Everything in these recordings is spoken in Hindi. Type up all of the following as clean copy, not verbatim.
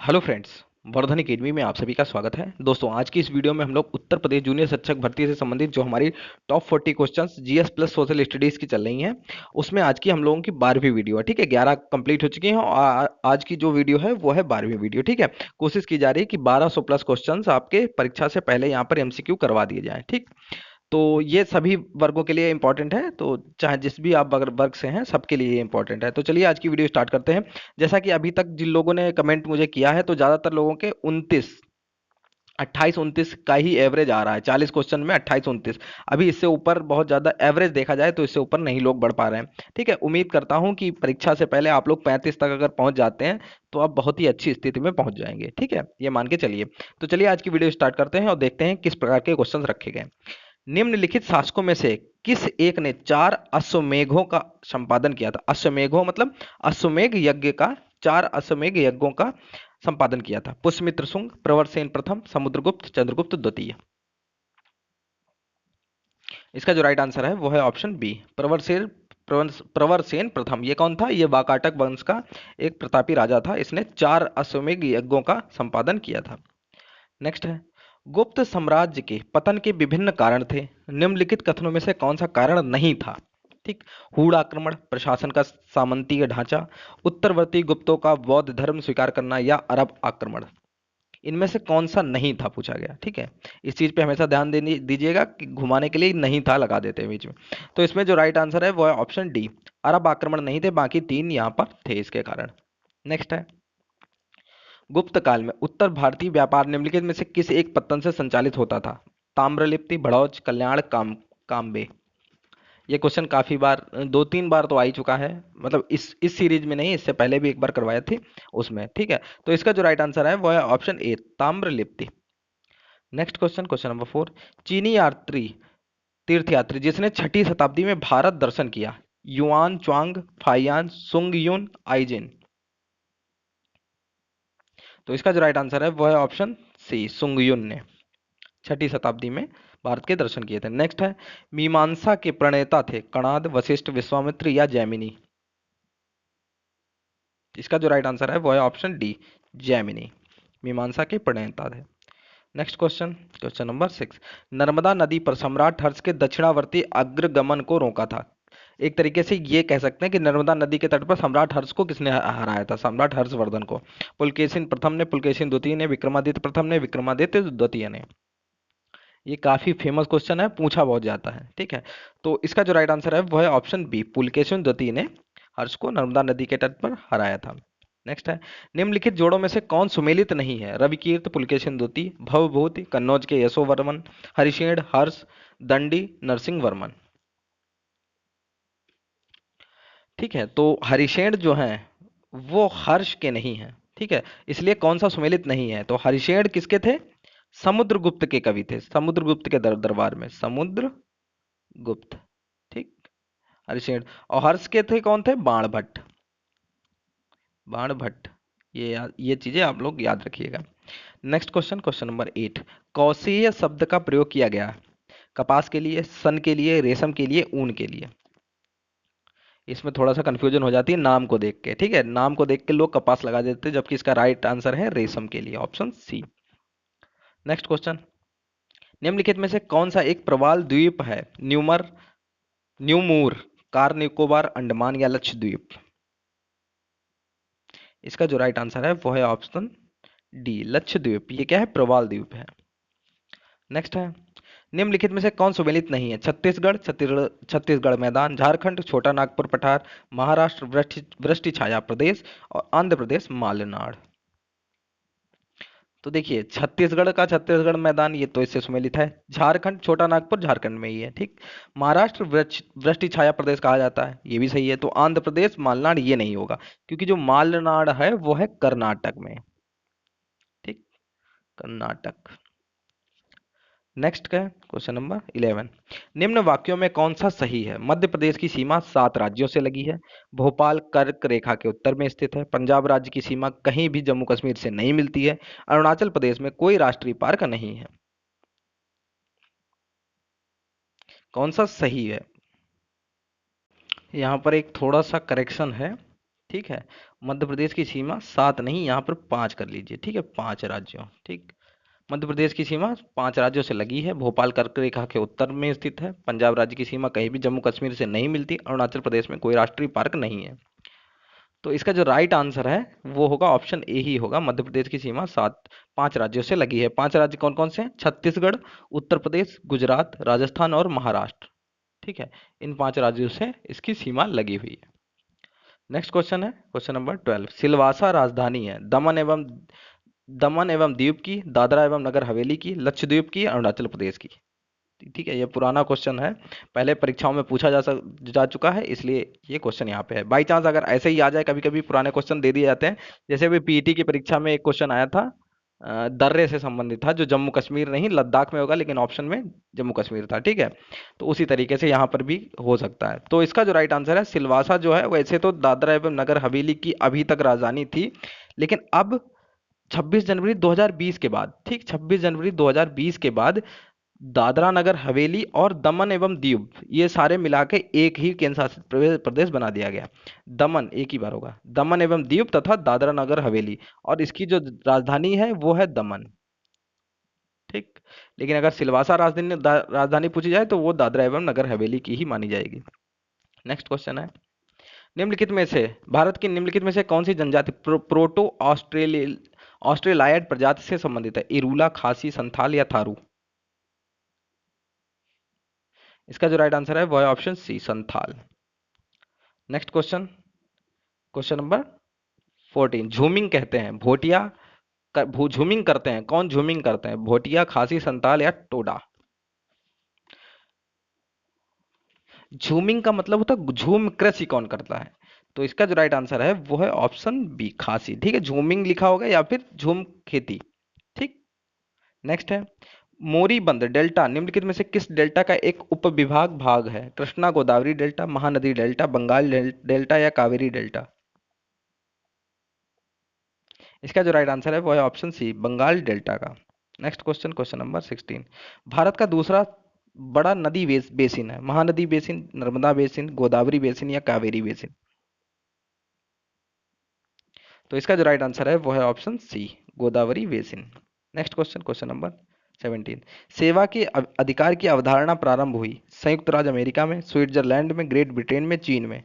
Hello friends. वर्धन एकेडमी में आप सभी का स्वागत है। दोस्तों, आज की इस वीडियो में हम लोग उत्तर प्रदेश जूनियर शिक्षक भर्ती से संबंधित जो हमारी top 40 questions GS plus social studies की चल रही हैं, उसमें आज की हम लोगों की 12वीं वीडियो है। ठीक है, 11 कंप्लीट हो चुकी हैं और आज की जो वीडियो है वो है 12वीं वीडियो। ठीक है, कोशिश की जा रही है कि 1200 प्लस क्वेश्चन आपके परीक्षा से पहले यहाँ पर एमसीक्यू करवा दिए जाए। ठीक, तो ये सभी वर्गों के लिए इंपॉर्टेंट है, तो चाहे जिस भी आप वर्ग से हैं सबके लिए ये इंपॉर्टेंट है। तो चलिए आज की वीडियो स्टार्ट करते हैं। जैसा कि अभी तक जिन लोगों ने कमेंट मुझे किया है, तो ज़्यादातर लोगों के 28-29 का ही एवरेज आ रहा है। 40 क्वेश्चन में 28-29। अभी इससे ऊपर बहुत ज़्यादा एवरेज देखा जाए तो इससे ऊपर नहीं लोग बढ़ पा रहे हैं। ठीक है, उम्मीद करता हूं कि परीक्षा से पहले आप लोग 35 तक अगर पहुंच जाते हैं तो आप बहुत ही अच्छी स्थिति में पहुंच जाएंगे। ठीक है, ये मान के चलिए। तो चलिए आज की वीडियो स्टार्ट करते हैं और देखते हैं किस प्रकार के क्वेश्चन रखे गए। निम्नलिखित शासकों में से किस एक ने 4 अश्वमेघों का संपादन किया था? अश्वमेघों मतलब अश्वमेघ यज्ञ का, 4 अश्वमेघ यज्ञों का संपादन किया था। पुष्यमित्र शुंग, प्रवरसेन प्रथम, समुद्रगुप्त, चंद्रगुप्त द्वितीय। इसका जो राइट आंसर है वो है ऑप्शन बी, प्रवरसेन प्रथम। ये कौन था? ये वाकाटक वंश का एक प्रतापी राजा था। इसने 4 अश्वमेघ यज्ञों का संपादन किया था। नेक्स्ट है, गुप्त साम्राज्य के पतन के विभिन्न कारण थे, निम्नलिखित कथनों में से कौन सा कारण नहीं था? ठीक, हूण आक्रमण, प्रशासन का सामंतीय ढांचा, उत्तरवर्ती गुप्तों का बौद्ध धर्म स्वीकार करना या अरब आक्रमण। इनमें से कौन सा नहीं था पूछा गया। ठीक है, इस चीज पे हमेशा ध्यान देने दीजिएगा कि घुमाने के लिए नहीं था लगा देते हैं बीच में। तो इसमें जो राइट आंसर है वो है ऑप्शन डी, अरब आक्रमण नहीं थे, बाकी 3 यहाँ पर थे इसके कारण। नेक्स्ट है, गुप्त काल में उत्तर भारतीय व्यापार निम्नलिखित में से किस एक पत्तन से संचालित होता था? ताम्रलिप्ति, भड़ौच, कल्याण, काम्बे। ये क्वेश्चन काफी बार, 2-3 बार तो आ ही चुका है। मतलब इस सीरीज में नहीं, इससे पहले भी एक बार करवाए थे उसमें। ठीक है, तो इसका जो राइट आंसर है वो है option A, Tamralipti. Next question, question number 4। चीनी यात्री, तीर्थयात्री जिसने 6ठी शताब्दी में भारत दर्शन किया, युआन च्वांग, फाइयान, सुंग युन, आइजिन। तो इसका जो राइट आंसर है वो है ऑप्शन सी, सुंगयुन ने 6ठी शताब्दी में भारत के दर्शन किए थे। नेक्स्ट है, मीमांसा के प्रणेता थे कणाद, वशिष्ठ, विश्वामित्र या जैमिनी। इसका जो राइट आंसर है वो है ऑप्शन डी, जैमिनी मीमांसा के प्रणेता थे। Next question, question number 6। Narmada नदी पर सम्राट हर्ष के दक्षिणावर्ती अग्रगमन को रोका था। एक तरीके से ये कह सकते हैं कि नर्मदा नदी के तट पर सम्राट हर्ष को किसने हराया था? सम्राट हर्षवर्धन को। पुलकेशिन प्रथम ने, पुलकेशिन द्वितीय ने, विक्रमादित्य प्रथम ने, विक्रमादित्य द्वितीय ने। ये काफी फेमस क्वेश्चन है, पूछा बहुत जाता है। ठीक है, तो इसका जो राइट आंसर है वो है ऑप्शन बी, पुलकेशिन द्वितीय ने हर्ष को नर्मदा नदी के तट पर हराया था। नेक्स्ट है, निम्नलिखित जोड़ों में से कौन सुमेलित नहीं है? रविकीर्त, पुलकेशिन द्वितीय, भवभूति, कन्नौज के यशोवर्मन, हरिशेण, हर्ष, दंडी, नरसिंह वर्मन। ठीक है, तो हरिशेण जो है वो हर्ष के नहीं है। ठीक है, इसलिए कौन सा सुमेलित नहीं है? तो हरिशेण किसके थे? समुद्रगुप्त के कवि थे, समुद्रगुप्त के दरबार में समुद्रगुप्त। ठीक, हरिशेण। और हर्ष के थे कौन थे? बाणभट्ट, बाणभट्ट। ये चीजें आप लोग याद रखिएगा। Next question, question number 8। कौशेय शब्द का प्रयोग किया गया है कपास के लिए, सन के लिए, रेशम के लिए, ऊन के लिए। इसमें थोड़ा सा कंफ्यूजन हो जाती है नाम को देख के। ठीक है, नाम को देख के लोग कपास लगा देते हैं, जबकि इसका राइट आंसर है रेशम के लिए, ऑप्शन सी। नेक्स्ट क्वेश्चन, निम्नलिखित में से कौन सा एक प्रवाल द्वीप है? न्यूमूर, कार निकोबार, अंडमान या लक्षद्वीप। इसका जो राइट आंसर है वो है ऑप्शन डी, लक्षद्वीप। ये क्या है? प्रवाल द्वीप है। नेक्स्ट है, निम्नलिखित में से कौन सुमेलित नहीं है? छत्तीसगढ़, छत्तीसगढ़ मैदान, झारखंड, छोटा नागपुर पठार, महाराष्ट्र वृष्टि छाया प्रदेश और आंध्र प्रदेश मालनाड़। तो देखिए, छत्तीसगढ़ का छत्तीसगढ़ मैदान ये तो इससे सुमेलित है। झारखंड, छोटा नागपुर झारखंड में ही है। ठीक, महाराष्ट्र वृष्टि छाया प्रदेश कहा जाता है, ये भी सही है। तो आंध्र प्रदेश मालनाड़ ये नहीं होगा, क्योंकि जो मालनाड़ है वो है कर्नाटक में। ठीक, कर्नाटक। नेक्स्ट का क्वेश्चन नंबर 11। निम्न वाक्यों में कौन सा सही है? मध्य प्रदेश की सीमा 7 राज्यों से लगी है, भोपाल कर्क रेखा के उत्तर में स्थित है, पंजाब राज्य की सीमा कहीं भी जम्मू कश्मीर से नहीं मिलती है, अरुणाचल प्रदेश में कोई राष्ट्रीय पार्क नहीं है। कौन सा सही है? यहाँ पर एक थोड़ा सा करेक्शन है। ठीक है। मध्य प्रदेश की सीमा 7 नहीं, यहाँ पर 5 कर लीजिए, ठीक है, 5 राज्यों, ठीक। मध्य प्रदेश की सीमा 5 राज्यों से लगी है, भोपाल कर्क रेखा के उत्तर में स्थित है, पंजाब राज्य की सीमा कहीं भी जम्मू कश्मीर से नहीं मिलती, अरुणाचल प्रदेश में कोई राष्ट्रीय पार्क नहीं है। तो इसका जो राइट आंसर है वो होगा ऑप्शन ए ही होगा। मध्य प्रदेश की सीमा 5 राज्यों से लगी है। 5 राज्य कौन कौन से हैं? छत्तीसगढ़, उत्तर प्रदेश, गुजरात, राजस्थान और महाराष्ट्र। ठीक है, इन 5 राज्यों से इसकी सीमा लगी हुई है। नेक्स्ट क्वेश्चन है क्वेश्चन नंबर 12। सिलवासा राजधानी है दमन एवं दीव की, दादरा एवं नगर हवेली की, लक्षद्वीप की, अरुणाचल प्रदेश की। ठीक है, ये पुराना क्वेश्चन है, पहले परीक्षाओं में पूछा जा चुका है, इसलिए ये क्वेश्चन यहाँ पे है। बाई चांस अगर ऐसे ही आ जाए, कभी कभी पुराने क्वेश्चन दे दिए जाते हैं। जैसे अभी पीईटी की परीक्षा में एक क्वेश्चन आया था, दर्रे से संबंधित था, जो जम्मू कश्मीर नहीं लद्दाख में होगा, लेकिन ऑप्शन में जम्मू कश्मीर था। ठीक है, तो उसी तरीके से यहाँ पर भी हो सकता है। तो इसका जो राइट आंसर है, सिलवासा जो है वैसे तो दादरा एवं नगर हवेली की अभी तक राजधानी थी, लेकिन अब 26 जनवरी 2020 के बाद, ठीक, 26 जनवरी 2020 के बाद दादरा नगर हवेली और दमन एवं दीव, ये सारे मिला के एक ही केंद्र शासित प्रदेश बना दिया गया। दमन एक ही बार होगा, दमन एवं दीव तथा दादरा नगर हवेली, और इसकी जो राजधानी है वो है दमन। ठीक, लेकिन अगर सिलवासा राजधानी पूछी जाए तो वो दादरा एवं नगर हवेली की ही मानी जाएगी। नेक्स्ट क्वेश्चन है, निम्नलिखित में से भारत की निम्नलिखित में से कौन सी जनजाति प्रोटो ऑस्ट्रेलाइड प्रजाति से संबंधित है? इरूला, खासी, संथाल या थारू? इसका जो राइट आंसर है वो है option C, Santhal. Next question, question number 14। झूमिंग कहते हैं भोटिया झूमिंग करते हैं, कौन झूमिंग करते हैं? भोटिया, खासी, संताल या टोडा? झूमिंग का मतलब होता है झूम कृषि कौन करता है, तो इसका जो राइट आंसर है वो है ऑप्शन बी, खासी। ठीक है, झूमिंग लिखा होगा या फिर झूम खेती। ठीक, नेक्स्ट है, मोरीबंद डेल्टा निम्नलिखित में से किस डेल्टा का एक उपविभाग भाग है? Krishna Godavari delta, Mahanadi delta, Bengal delta या कावेरी डेल्टा? इसका जो राइट आंसर है वो है ऑप्शन सी, बंगाल डेल्टा का। Next question, question number 16। Bharat का दूसरा बड़ा नदी बेसिन है? Mahanadi basin, Narmada basin, Godavari basin या कावेरी बेसिन? तो इसका जो राइट आंसर है वो है option C, Godavari basin. Next question, question number 17। सेवा के अधिकार की अवधारणा प्रारंभ हुई संयुक्त राज्य अमेरिका में, स्विट्जरलैंड में, ग्रेट ब्रिटेन में, चीन में?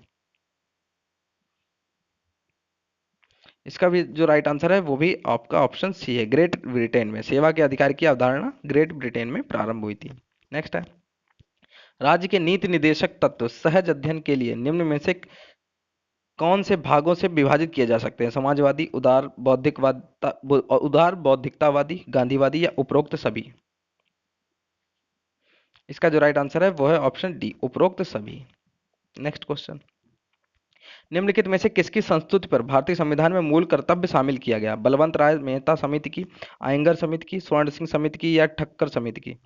इसका भी जो राइट आंसर है वो भी आपका ऑप्शन सी है, ग्रेट ब्रिटेन में। सेवा के अधिकार की अवधारणा ग्रेट ब्रिटेन में प्रारंभ हुई थी। नेक्स्ट है, राज्य के नीति निदेशक तत्व सहज अध्ययन के लिए निम्न में से कौन से भागों से विभाजित किए जा सकते हैं? समाजवादी, उदार बौद्धिकतावादी, गांधीवादी या उपरोक्त सभी? इसका जो राइट आंसर है वो है ऑप्शन डी, उपरोक्त सभी। नेक्स्ट क्वेश्चन, निम्नलिखित में से किसकी संस्तुति पर भारतीय संविधान में मूल कर्तव्य शामिल किया गया? बलवंत राय मेहता समिति की, आयंगर समिति की, स्वर्ण सिंह समिति की या ठक्कर समिति की?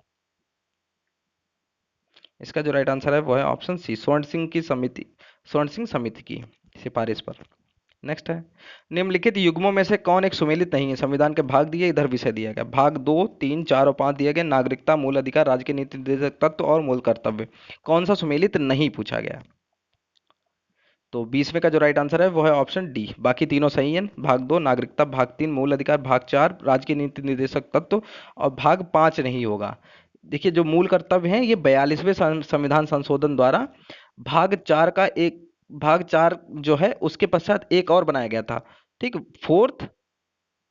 इसका जो राइट आंसर है वो है ऑप्शन सी, स्वर्ण सिंह समिति की सिफारिश पर। नेक्स्ट है, निम्नलिखित युग्मों में से कौन एक सुमेलित नहीं है? संविधान के भाग दिए, इधर विषय दिया गया, भाग 2, 3, 4 और 5 दिए गए, नागरिकता, मूल अधिकार, राज्य के नीति निर्देशक तत्व और मूल कर्तव्य। कौन सा सुमेलित नहीं पूछा गया? तो 20वें का जो राइट आंसर है वो है ऑप्शन डी, बाकी तीनों सही हैं। भाग 2 नागरिकता, भाग 3 मूल अधिकार, भाग 4 राज्य के नीति निर्देशक तत्व और भाग 5 नहीं होगा। देखिए, जो मूल कर्तव्य हैं ये 42वें संविधान संशोधन द्वारा भाग 4 जो है उसके पश्चात एक और बनाया गया था। ठीक, फोर्थ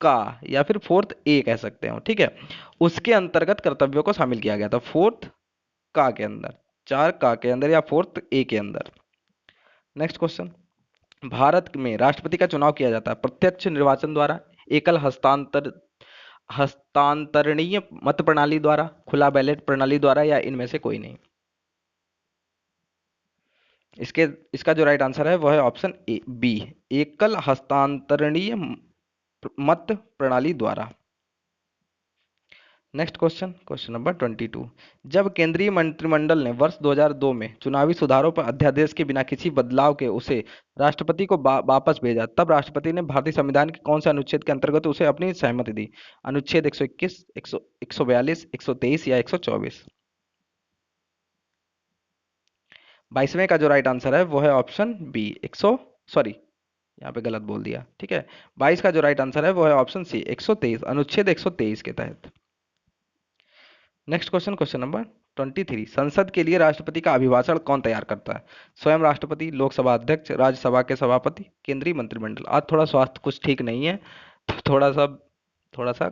का या फिर फोर्थ ए कह सकते हो। ठीक है, उसके अंतर्गत कर्तव्यों को शामिल किया गया था, फोर्थ का के अंदर, 4 का के अंदर या फोर्थ ए के अंदर। नेक्स्ट क्वेश्चन, भारत में राष्ट्रपति का चुनाव किया जाता है प्रत्यक्ष निर्वाचन द्वारा, एकल हस्तांतरणीय मत प्रणाली द्वारा, खुला बैलेट प्रणाली द्वारा या इनमें से कोई नहीं? इसका जो राइट आंसर है वो है ऑप्शन ए, बी, एकल हस्तांतरणीय मत प्रणाली द्वारा। Next question, question number 22। जब केंद्रीय मंत्रिमंडल ने वर्ष 2002 में चुनावी सुधारों पर अध्यादेश के बिना किसी बदलाव के उसे राष्ट्रपति को वापस भेजा, तब राष्ट्रपति ने भारतीय संविधान के कौन से अनुच्छेद के अंतर्गत उसे अपनी सहमति दी? अनुच्छेद 121, 142, 123 या 124? 22वें का जो राइट आंसर है वो है ऑप्शन बी, 100 सॉरी यहाँ पे गलत बोल दिया, ठीक है। 22 का जो राइट आंसर है वो है ऑप्शन सी, 123, अनुच्छेद 123 के तहत। नेक्स्ट क्वेश्चन, क्वेश्चन नंबर 23, संसद के लिए राष्ट्रपति का अभिभाषण कौन तैयार करता है? स्वयं राष्ट्रपति, लोकसभा अध्यक्ष, राज्यसभा के सभापति, केंद्रीय मंत्रिमंडल। आज थोड़ा स्वास्थ्य कुछ ठीक नहीं है, तो थोड़ा सा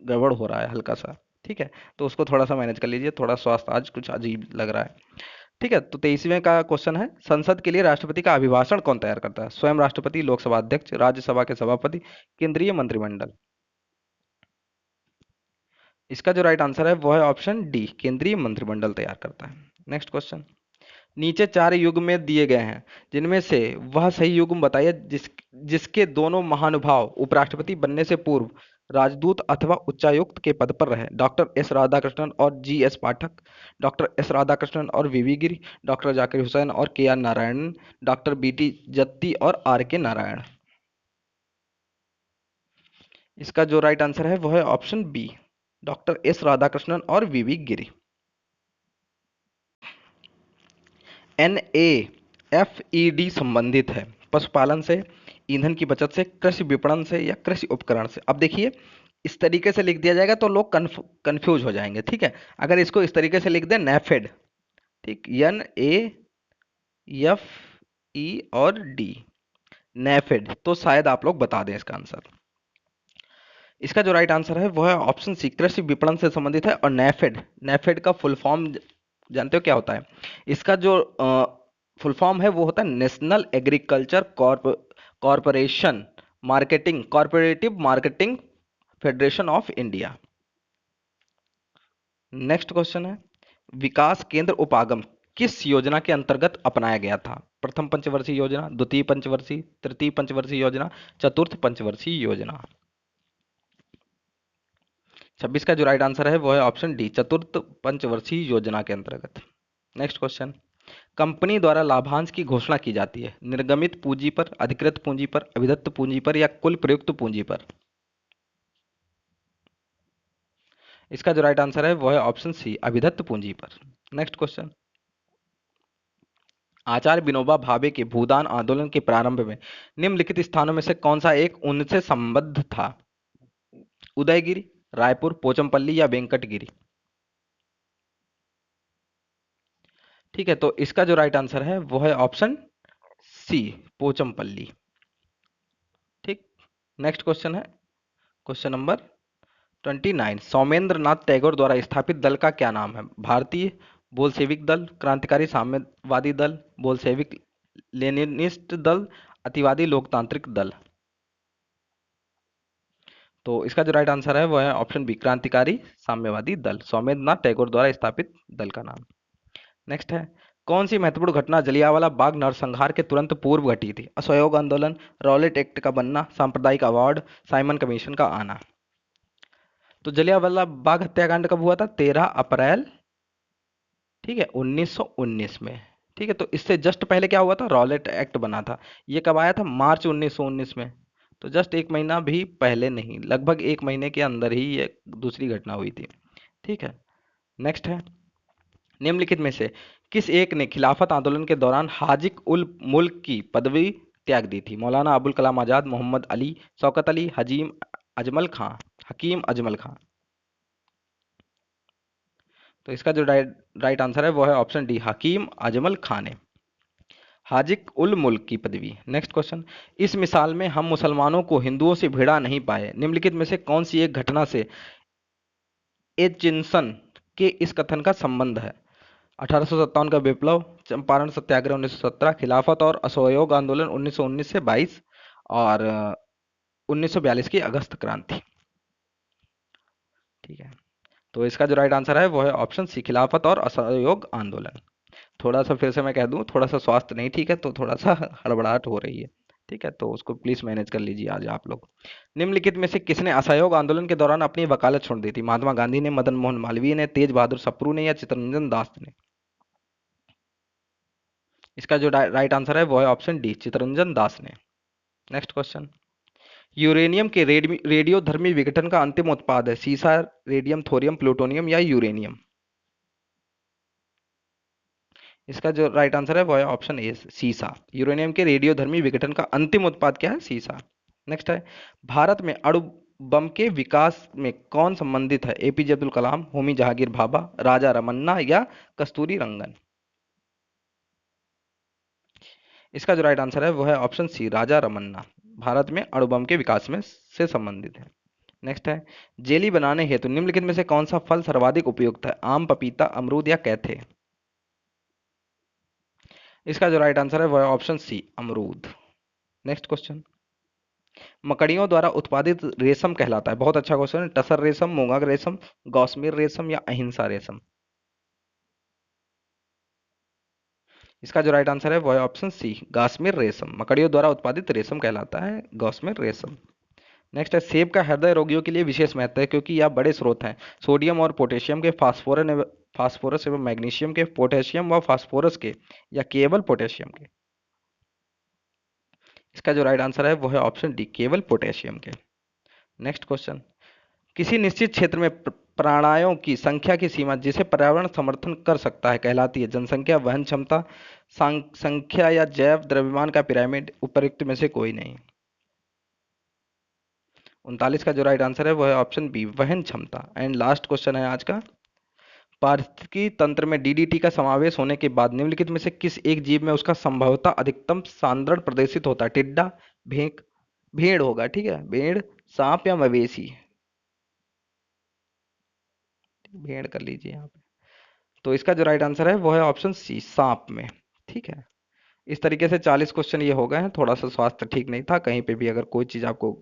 गड़बड़ हो रहा है हल्का सा, ठीक है, तो उसको थोड़ा सा मैनेज कर लीजिए, थोड़ा स्वास्थ्य आज कुछ अजीब लग रहा है, ठीक है। तो 23वें का क्वेश्चन है, संसद के लिए राष्ट्रपति का अभिभाषण कौन तैयार करता है? स्वयं राष्ट्रपति, लोकसभा अध्यक्ष, राज्यसभा के सभापति, केंद्रीय मंत्रिमंडल। इसका जो राइट आंसर है वो है ऑप्शन डी, केंद्रीय मंत्रिमंडल तैयार करता है। नेक्स्ट क्वेश्चन, नीचे 4 युग्म में दिए गए हैं, जिनमें से वह सही युग्म बताइए जिसके दोनों महानुभाव उपराष्ट्रपति बनने से पूर्व राजदूत अथवा उच्चायुक्त के पद पर रहे। डॉक्टर एस राधाकृष्णन और G S Pathak, doctor S Radhakrishnan और वीवी गिरी, डॉक्टर जाकिर हुसैन और K R Narayanan, doctor B T Jatti और आर के नारायण। इसका जो राइट आंसर है वो है option B, doctor S Radhakrishnan और वीवी गिरी। NAFED संबंधित है पशुपालन से, ईंधन की बचत से, कृषि विपणन से या कृषि उपकरण से। अब देखिए, इस तरीके से लिख दिया जाएगा तो लोग कंफ्यूज हो जाएंगे, ठीक है। अगर इसको इस तरीके से लिख दें, नेफेड, ठीक, NAFE और डी, नेफेड, तो शायद आप लोग बता दें इसका आंसर। इसका जो राइट आंसर है वो है ऑप्शन सी, कृषि विपणन से संबंधित है। और नेफेड, नेफेड का फुल फॉर्म जानते हो क्या होता है? इसका जो फुल फॉर्म है वो होता है national agriculture corporation marketing, corporative marketing federation of India. Next question है, विकास केंद्र उपागम किस योजना के अंतर्गत अपनाया गया था? प्रथम पंचवर्षीय योजना, द्वितीय पंचवर्षीय, तृतीय पंचवर्षीय योजना, चतुर्थ पंचवर्षीय योजना। 26 का जो राइट आंसर है वो है ऑप्शन डी, चतुर्थ पंचवर्षीय योजना के अंतर्गत। नेक्स्ट क्वेश्चन, कंपनी द्वारा लाभांश की घोषणा की जाती है निर्गमित पूंजी पर, अधिकृत पूंजी पर, अभिदत्त पूंजी पर या कुल प्रयुक्त पूंजी पर? इसका जो राइट आंसर है वो है ऑप्शन सी, अभिदत्त पूंजी पर। नेक्स्ट क्वेश्चन, आचार्य विनोबा भावे के भूदान आंदोलन के प्रारंभ में निम्नलिखित स्थानों में से कौन सा एक उनसे संबद्ध था? उदयगिरी, रायपुर, पोचमपल्ली या वेंकटगिरी। ठीक है, तो इसका जो राइट आंसर है वो है ऑप्शन सी, पोचमपल्ली। ठीक, नेक्स्ट क्वेश्चन है क्वेश्चन नंबर 29, सौमेंद्र नाथ टैगोर द्वारा स्थापित दल का क्या नाम है? भारतीय बोल्शेविक दल, क्रांतिकारी साम्यवादी दल, बोल्शेविक लेनिनिस्ट दल, अतिवादी लोकतांत्रिक दल। तो इसका जो राइट आंसर है वो है ऑप्शन बी, क्रांतिकारी साम्यवादी दल, सौमेंद्र नाथ टैगोर द्वारा स्थापित दल का नाम। नेक्स्ट है, कौन सी महत्वपूर्ण घटना जलियांवाला बाग नरसंहार के तुरंत पूर्व घटी थी? असहयोग आंदोलन, रॉलेट एक्ट का बनना, सांप्रदायिक अवार्ड, साइमन कमीशन का आना। तो जलियांवाला बाग हत्याकांड कब हुआ था? 13 अप्रैल, ठीक है, 1919 में। ठीक है, तो इससे जस्ट पहले क्या हुआ था? रॉलेट एक्ट बना था। ये कब आया था? मार्च 1919 में। तो जस्ट एक महीना भी पहले नहीं, लगभग एक महीने के अंदर ही ये दूसरी घटना हुई थी। ठीक है, नेक्स्ट है, निम्नलिखित में से किस एक ने खिलाफत आंदोलन के दौरान हाजिक उल मुल्क की पदवी त्याग दी थी? मौलाना अबुल कलाम आजाद, मोहम्मद अली, शौकत अली, हकीम अजमल खां। तो इसका जो राइट आंसर है वो है ऑप्शन डी, हकीम अजमल खान ने हाजिक उल मुल्क की पदवी। नेक्स्ट क्वेश्चन, इस मिसाल में हम मुसलमानों को हिंदुओं से भिड़ा नहीं पाए, निम्नलिखित में से कौन सी एक घटना से एचिंसन के इस कथन का संबंध है? 1857 का विप्लव, चंपारण सत्याग्रह 1917, खिलाफत और असहयोग आंदोलन 1919 से 22 और 1942 की अगस्त क्रांति। ठीक है, तो इसका जो राइट आंसर है वो है ऑप्शन सी, खिलाफत और असहयोग आंदोलन। थोड़ा सा फिर से मैं कह दूं, थोड़ा सा स्वास्थ्य नहीं ठीक है, तो थोड़ा सा हड़बड़ाहट हो रही है, ठीक है, तो उसको प्लीज मैनेज कर लीजिए आज आप लोग। निम्नलिखित में से किसने असहयोग आंदोलन के दौरान अपनी वकालत छोड़ दी थी? महात्मा गांधी ने, मदन मोहन मालवीय ने, तेज बहादुर सप्रू ने या चित्तरंजन दास ने? इसका जो राइट आंसर है वो है ऑप्शन डी, चित्तरंजन दास ने। नेक्स्ट क्वेश्चन, यूरेनियम के रेडियोधर्मी विघटन का अंतिम उत्पाद है सीसा, रेडियम, थोरियम, प्लूटोनियम या यूरेनियम? इसका जो राइट आंसर है वो है ऑप्शन ए, सीसा। यूरेनियम के रेडियोधर्मी विघटन का अंतिम उत्पाद क्या है? सीसा। नेक्स्ट है, भारत में अणु बम के विकास में कौन संबंधित है? एपीजे अब्दुल कलाम, होमी जहांगीर भाभा, राजा रमन्ना या कस्तूरी रंगन? इसका जो राइट आंसर है वो है ऑप्शन सी, राजा रमन्ना। भारत में अणु बम के विकास में से संबंधित है। नेक्स्ट है, जेली बनाने हेतु निम्नलिखित में से कौन सा फल सर्वाधिक उपयुक्त है? आम, पपीता, अमरूद या कैथे? इसका जो राइट आंसर है वो है ऑप्शन सी, अमरूद। नेक्स्ट क्वेश्चन, मकड़ियों द्वारा उत्पादित रेशम कहलाता है? बहुत अच्छा क्वेश्चन है। टसर रेशम, मोंगा रेशम, गौसमीर रेशम या अहिंसा रेशम? इसका जो राइट आंसर है वो है ऑप्शन सी, गासमीर रेशम। मकड़ियों द्वारा उत्पादित रेशम कहलाता है गौसमीर रेशम। नेक्स्ट है, सेब का हृदय रोगियों के लिए विशेष महत्व है क्योंकि यह बड़े स्रोत हैं सोडियम और पोटेशियम के, फास्फोरस एवं मैग्नीशियम के, पोटेशियम व फास्फोरस के, या केवल पोटेशियम के? इसका जो राइट आंसर है वो है ऑप्शन डी, केवल पोटेशियम के। नेक्स्ट क्वेश्चन, किसी निश्चित क्षेत्र में प्राणों की संख्या की सीमा जिसे पर्यावरण समर्थन कर सकता है कहलाती है? जनसंख्या, वहन क्षमता, संख्या या जैव द्रव्यमान का पिरामिड? उपरोक्त में से कोई नहीं। 39 का जो राइट आंसर है वो है ऑप्शन बी, वहन क्षमता। एंड लास्ट क्वेश्चन है आज का, पारिस्थितिकी तंत्र में डीडीटी का समावेश होने के बाद निम्नलिखित में से किस एक जीव में उसका संभवतः अधिकतम सांद्रण प्रदर्शित होता है? टिड्डा, भेंक, भेड़ होगा, ठीक है, भेड़, सांप या मवेशी? भेड़ कर लीजिए यहाँ पे। तो इसका जो राइट आंसर है वो है ऑप्शन सी, सांप में। ठीक है, इस तरीके से 40 क्वेश्चन ये हो गए हैं। थोड़ा सा स्वास्थ्य ठीक नहीं था, कहीं पे भी अगर कोई चीज़ आपको,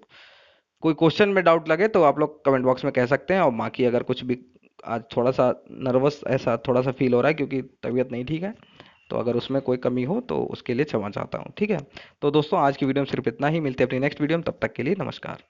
कोई क्वेश्चन में डाउट लगे तो आप लोग कमेंट बॉक्स में कह सकते हैं। और बाकी अगर कुछ भी आज थोड़ा सा नर्वस ऐसा थोड़ा सा फील हो रहा है क्योंकि तबीयत नहीं ठीक है, तो अगर उसमें कोई कमी हो तो उसके लिए क्षमा चाहता हूँ। ठीक है, तो दोस्तों आज की वीडियो में सिर्फ इतना ही। मिलते हैं अपनी नेक्स्ट वीडियो में, तब तक के लिए नमस्कार।